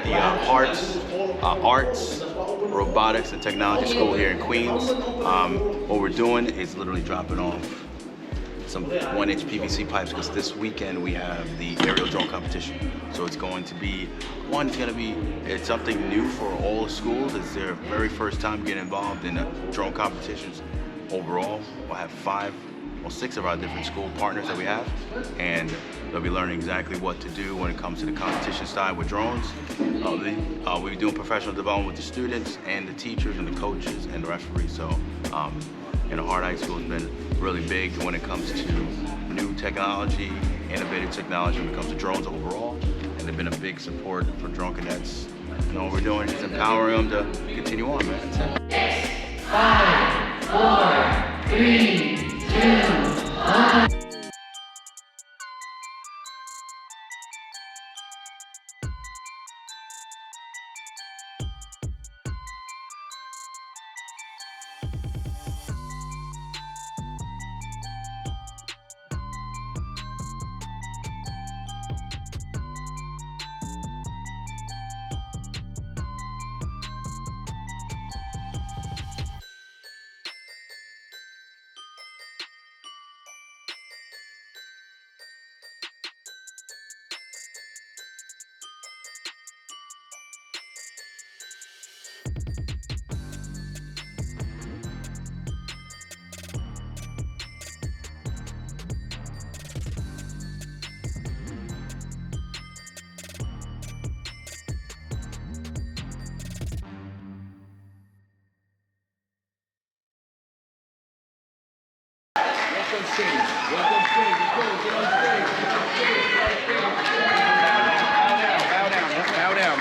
the Arts, Robotics, and Technology School here in Queens. What we're doing is literally dropping off some 1-inch PVC pipes because this weekend we have the aerial drone competition. So it's going to be, it's something new for all the schools. It's their very first time getting involved in drone competitions overall. We'll have 6 of our different school partners that we have, and they'll be learning exactly what to do when it comes to the competition side with drones. We'll be doing professional development with the students and the teachers and the coaches and the referees. So, Hard High School has been really big when it comes to new technology, innovative technology when it comes to drones overall, and they've been a big support for drone cadets. What we're doing is empowering them to continue on, man. That's it. 5, 4, 3, 2, 1.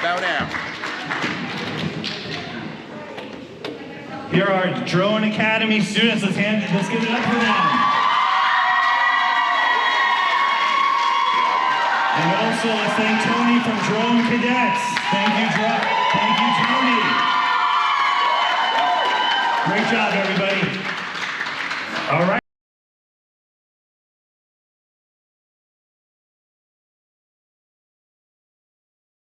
Bow down. Here are Drone Academy students. Let's give it up for them. And also, let's thank Tony from Drone Cadets. Thank you, Tony. Great job, everybody.